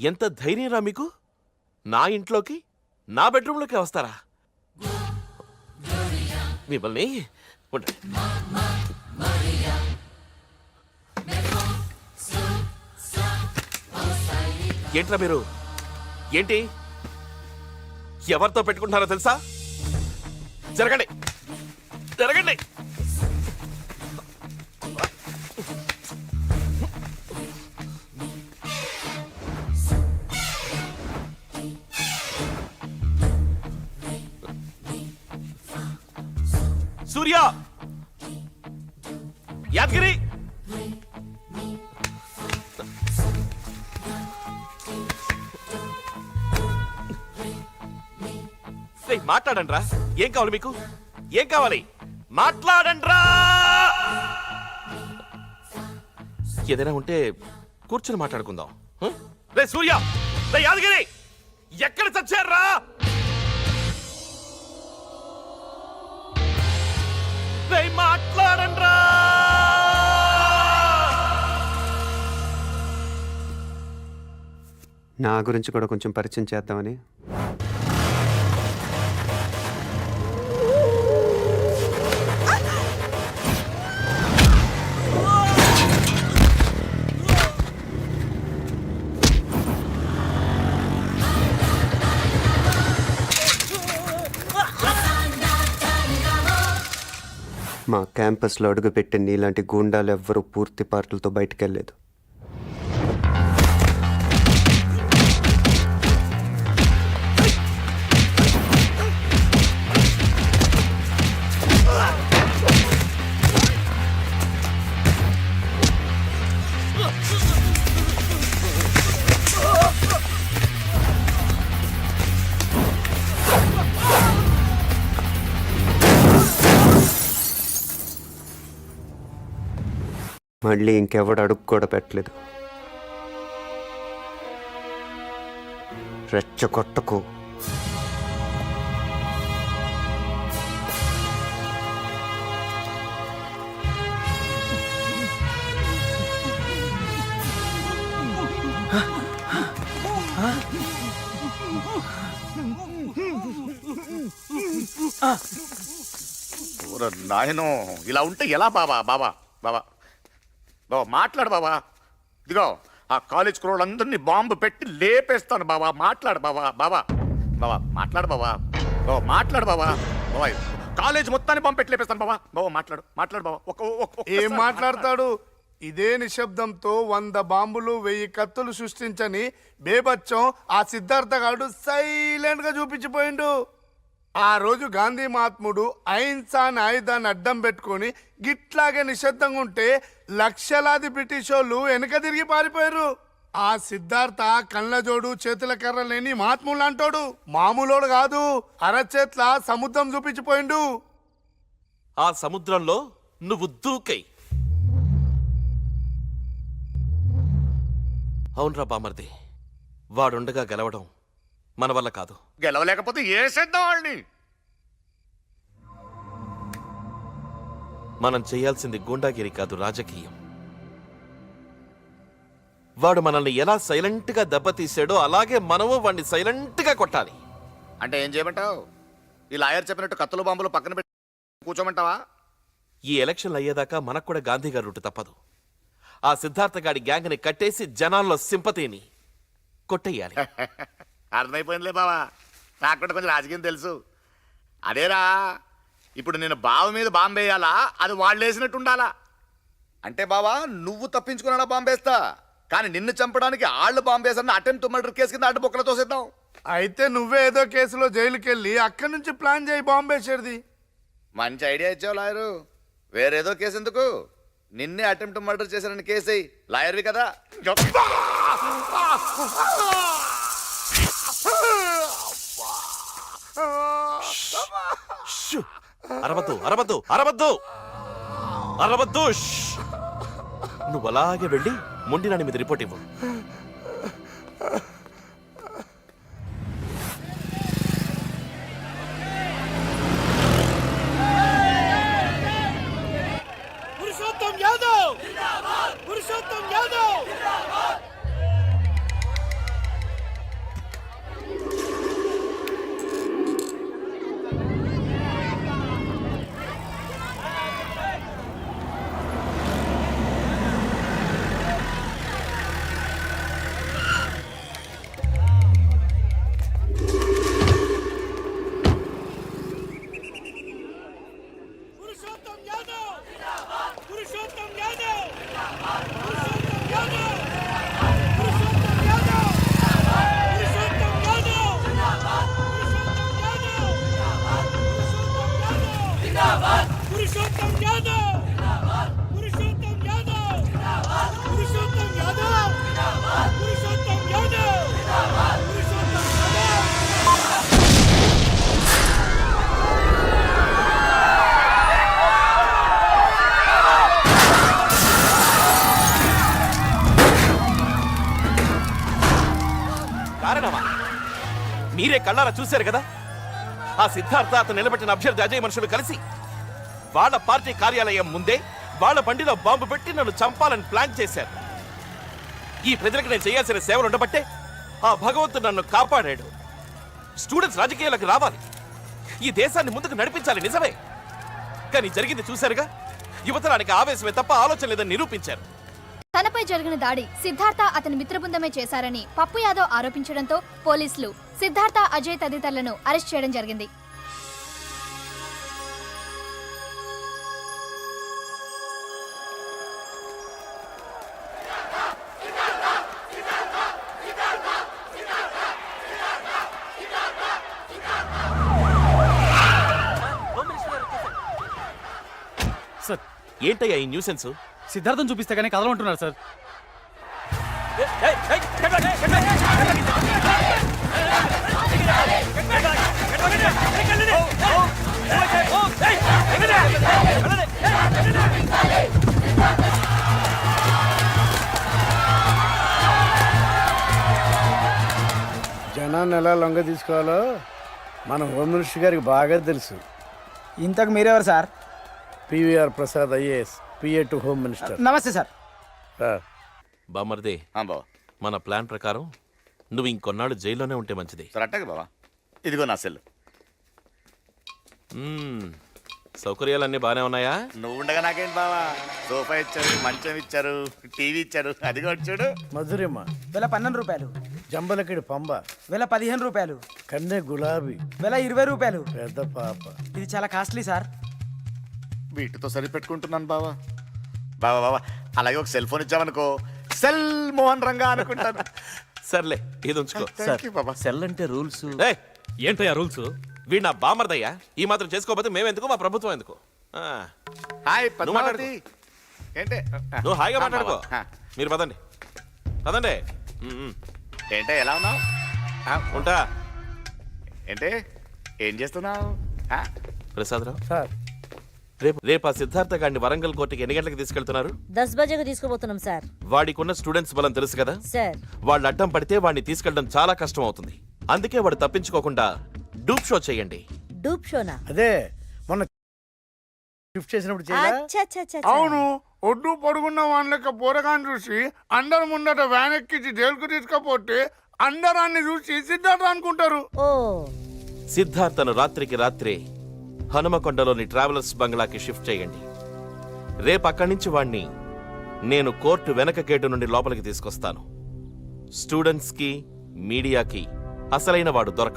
ఎంత ధైర్యంరా మీకు? నా ఇంట్లోకి, నా బెడ్రూమ్లోకి వస్తారా? మిమ్మల్ని ఏంట్రా మీరు? ఏంటి ఎవరితో పెట్టుకుంటున్నారో తెలుసా? జరగండి, జరగండి. సూర్య, యాదగిరి, మాట్లాడండి రా. ఏం కావాలి మీకు? ఏం కావాలి? మాట్లాడండి రా. ఏదైనా ఉంటే కూర్చొని మాట్లాడుకుందాం. రే సూర్య, రే యాదగిరి, ఎక్కడ చచ్చారా? రే మాట్లాడండి రా. నా గురించి కూడా కొంచెం పరిచయం చేద్దామని. మా క్యాంపస్లో అడుగుపెట్టే నీలాంటి గూండాలు ఎవ్వరూ పూర్తి పార్టీలతో బయటకెళ్ళలేదు. మళ్ళీ ఇంకెవడు అడుగు కూడా పెట్టలేదు. రెచ్చగొట్టకు. నాయనో, ఇలా ఉంటే ఎలా బాబా? బాబా బాబా బాబా మాట్లాడు బాబా. ఇదిగో ఆ కాలేజ్ కుర్రోళ్ళందరినీ బాంబు పెట్టి లేపేస్తాను బాబా. మాట్లాడు బాబా. బాబా బాబా మాట్లాడు బాబా. బాబా మాట్లాడు బాబా. బాబా కాలేజ్ మొత్తాన్ని బాంబు పెట్టి లేపేస్తాను బాబా. బాబా మాట్లాడు, మాట్లాడు బాబా. ఏం మాట్లాడతాడు? ఇదే నిశ్శబ్దంతో 100 బాంబులు 1000 కత్తులు సృష్టించని బేబచ్చం ఆ సిద్ధార్థ గారు సైలెంట్ గా చూపించిపోయిండు. ఆ రోజు గాంధీ మహాత్ముడు అహింసా అనే ఆయుధాన్ని అడ్డం పెట్టుకొని గిట్లాగే నిశ్శబ్దంగా ఉంటే లక్షలాది బ్రిటిష్ వాళ్ళు వెనక తిరిగి పారిపోయారు. ఆ సిద్ధార్థ కళ్ళజోడు చేతుల కర్ర లేని మహాత్ముడు అంటాడు. మామూలోడు కాదు, అరచేట్ల సముద్రం చూపించిపోయిండు. ఆ సముద్రంలో నువ్వు దూకై. అవునరా బామర్ది, వాడుండగా గెలవడం మన వల్ల కాదు. గెలవలేకపోతే ఏసేద్దాం వాళ్ళని. మనం చేయాల్సింది గూండాగిరి కాదు, రాజకీయం. వాడు మనల్ని ఎలా సైలెంట్ గా దెబ్బతీసాడో అలాగే మనము వాడిని సైలెంట్ గా కొట్టాలి. అంటే ఏం చేయమంటావు? ఈ లాయర్ చెప్పినట్టు కత్తులు బాంబులు పక్కన పెట్టి కూర్చోమంటావా? ఈ ఎలక్షన్లు అయ్యేదాకా మనకు కూడా గాంధీ గారి రూటు తప్పదు. ఆ సిద్ధార్థ గాడి గ్యాంగ్ ని కట్టేసి జనాల్లో సింపతిని కొట్టేయాలి. అర్థమైపోయిందిలే బావా, నాకు కూడా కొంచెం రాజకీయం తెలుసు. అదేరా, ఇప్పుడు నేను బావ మీద బాంబు వేయాలా, అది వాళ్ళు వేసినట్టు ఉండాలా? అంటే బావా నువ్వు తప్పించుకున్నా బాంబు వేస్తా, కానీ నిన్ను చంపడానికి వాళ్ళు బాంబు వేసారని అటెంప్ట్ మర్డర్ కేసు కింద అడ్డు బొక్కలతో తోసేద్దాం. అయితే నువ్వే ఏదో కేసులో జైలుకి వెళ్ళి అక్కడి నుంచి ప్లాన్ చేయి బాంబు వేసేది. మంచి ఐడియా ఇచ్చావు లాయరు. వేరేదో కేసు ఎందుకు, నిన్నే అటెంప్ట్ మర్డర్ చేశారని కేసు అయ్యి, లాయర్వి కదా. అరవద్దు, అరవద్దు, అరవద్దు, అరవద్దు. నువ్వు అలాగే వెళ్ళి మొండినాని మీద రిపోర్ట్ ఇవ్వు. పురుషోత్తం యాదవ్, పురుషోత్తం యాదవ్. కారణమా? మీరే కళ్ళారా చూశారు కదా, ఆ సిద్ధార్థ అతను నిలబెట్టిన అభ్యర్థి అజయ్ మనుషులు కలిసి వాళ్ళ పార్టీ కార్యాలయం ముందే వాళ్ళ బండిలో బాంబు పెట్టి నన్ను చంపాలని ప్లాన్ చేశారు. ఈ ప్రజలకు నేను చేయాల్సిన సేవలు ఉండబట్టే ఆ భగవంతుడు నన్ను కాపాడాడు. స్టూడెంట్స్ రాజకీయాలకు రావాలి, ఈ దేశాన్ని ముందుకు నడిపించాలి, నిజమే. కానీ జరిగింది చూశారుగా, యువతరానికి ఆవేశమే తప్ప ఆలోచన లేదని నిరూపించారు. తనపై జరిగిన దాడి సిద్ధార్థ అతని మిత్రబృందమే చేశారని పప్పు యాదవ్ ఆరోపించడంతో పోలీసులు సిద్ధార్థ, అజయ్ తదితరులను అరెస్ట్ చేయడం జరిగింది. సార్, ఏంటయ్యా ఈ న్యూసెన్స్? సిద్ధార్థం చూపిస్తే కానీ కదలమంటున్నారు సార్. జనాన్ని ఎలా లొంగ తీసుకోవాలో మన హోమ్ మినిస్టర్ గారికి బాగా తెలుసు. ఇంతకు మీరెవరు sir? PVR Prasad IAS, PA to home minister. నమస్తే సార్. బామర్దే, బావ మన ప్లాన్ ప్రకారం నువ్వు ఇంకొన్నాళ్ళు జైల్లోనే ఉంటే మంచిది. సరే అట్టగా బావా, ఇదిగో నా సెల్. సౌకర్యాలన్నీ బానే ఉన్నాయా? నువ్వు ఉండగా నాకేంటి బావా, సోఫా ఇచ్చారు, మంచం ఇచ్చారు, టీవీ ఇచ్చారు, అదిగో చూడు. మధురిమ, వెల 12 రూపాయలు. జంబలకిడి పంబ, వెల 15 రూపాయలు. కన్నె గులాబీ, వెల 20 రూపాయలు. పెద్ద పాప. ఇది చాలా కాస్ట్లీ సార్. వీటితో సరిపెట్టుకుంటున్నాను బావా. బావా బావా, అలాగే ఒక సెల్ ఫోన్ ఇచ్చావనుకో, సెల్ మోహన్ రంగా అనుకుంటాను. సర్లే, ఇది ఉంచుకో. Thank you, బాబా. సెల్ అంటే రూల్స్. ఏయ్, ఏంటయ్యా రూల్స్? వీడు నా బామర్దయ్యా. ఈ మాత్రం చేసుకోకపోతే మేమెందుకు, మా ప్రభుత్వం ఎందుకు? ఆ, హాయ్ నువ్వు పద్మావతి. ఏంటే నువ్వు హాయిగా మాట్లాడుకో. బావా. మీరు పదండి పదండి. ఏంటే ఎలా ఉన్నావు? ఉంటా. ఏంటే ఏం చేస్తున్నావు? ప్రసాదరావు, సార్, రేపు ఆ సిద్ధార్థ గారిని వరంగల్ కోర్టుకి ఎన్ని గంటలకు తీసుకెళ్తున్నారు? 10 బజేకు తీసుకుపోతున్నాం సార్. వాడికి ఉన్న స్టూడెంట్స్ బలం తెలుసు కదా. సార్, వాళ్ళు అడ్డం పడితే వాడిని తీసుకెళ్ళడం చాలా కష్టం అవుతుంది. అందుకే వాడు తప్పించుకోకుండా డూప్ షో చేయండి. డూప్ షోనా? అదే మొన్న షిఫ్ట్ చేసినప్పుడు చేయలా? అచ్చచ్చచ్చచ్చ. అవును, ఒడ్డు పొడుగున్న వాళ్ళ లెక్క పోరగాన్ని చూసి అందరు ముందట వ్యాన్ ఎక్కించి జైలుకు తీసుకపోతే అందరాన్ని చూసి సిద్ధార్థ అనుకుంటారు. ఓ, సిద్ధార్థను రాత్రికి రాత్రే హనుమకొండలోని ట్రావెలర్స్ బంగ్లాకి షిఫ్ట్ చేయండి. రేపు అక్కడి నుంచి వాణ్ణి నేను కోర్టు వెనక గేటు నుండి లోపలికి తీసుకొస్తాను. స్టూడెంట్స్కి, మీడియాకి అసలైన వాడు దొరకడు.